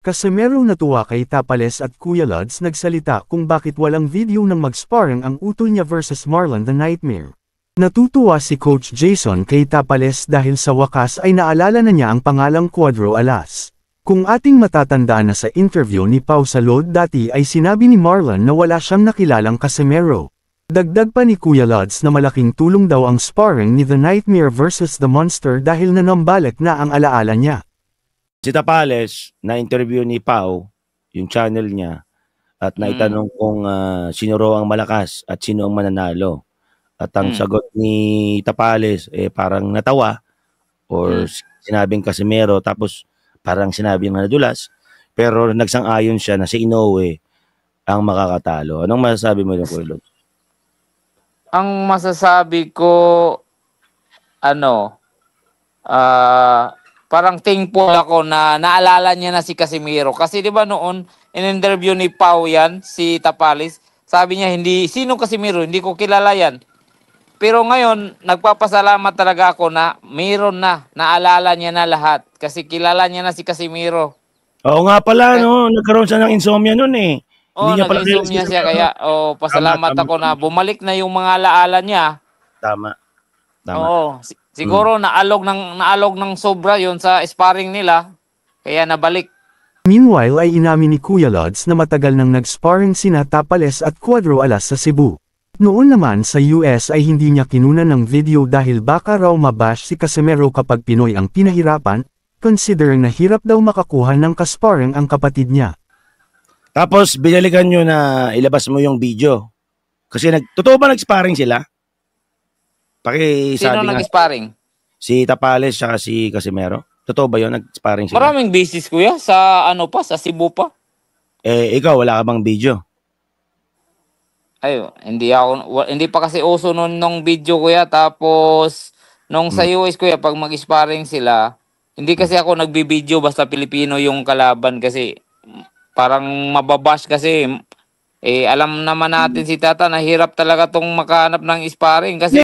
Casimero natuwa kay Tapales at Kuya Lods nagsalita kung bakit walang video ng mag-sparring ang utol niya versus Marlon the Nightmare. Natutuwa si Coach Jason kay Tapales dahil sa wakas ay naalala na niya ang pangalang Cuadro Alas. Kung ating matatandaan na sa interview ni Pau Salud dati ay sinabi ni Marlon na wala siyang nakilalang Casimero. Dagdag pa ni Kuya Lods na malaking tulong daw ang sparring ni The Nightmare versus The Monster dahil nanambalik na ang alaala niya. Si Tapales, na-interview ni Pau, yung channel niya, at naitanong kung sino raw ang malakas at sino ang mananalo. At ang sagot ni Tapales, parang natawa, or sinabing Casimero, tapos parang sinabing nadulas, pero nagsang-ayon siya na si Inoue ang makakatalo. Anong masasabi mo yung Kuya? Ang masasabi ko, parang thankful ako na naalala niya na si Casimero. Kasi di ba noon, in-interview ni Pau yan, si Tapales, sabi niya, sino Casimero? Hindi ko kilala yan. Pero ngayon, nagpapasalamat talaga ako na mayroon na, naalala niya na lahat. Kasi kilala niya na si Casimero. Oo nga pala, no? Nagkaroon siya ng insomnia noon eh. Oo, nag-insomnia siya. Kaya, pasalamat ako na bumalik na yung mga alaala niya. Tama. Oo, siguro naalog ng sobra yon sa sparring nila, kaya nabalik. Meanwhile ay inamin ni Kuya Lods na matagal nang nag-sparring sina Tapales at Cuadro Alas sa Cebu. Noon naman sa US ay hindi niya kinunan ng video dahil baka raw mabash si Casimero kapag Pinoy ang pinahirapan, considering na hirap daw makakuha ng kasparring ang kapatid niya. Tapos binalikan nyo na ilabas mo yung video. Kasi totoo ba nag-sparring sila? Sino nag-sparring? Si Tapales at si Casimero. Totoo ba yun? Nag-sparring sila? Maraming beses kuya, sa sa Cebu pa. Ikaw, wala ka bang video? Ay, hindi pa kasi uso nung video kuya. Tapos, nung sa US kuya, pag mag-sparring sila, hindi kasi ako nagbibideo basta Pilipino yung kalaban kasi parang mababash kasi. Alam naman natin si Tata na hirap talaga tong makahanap ng sparring kasi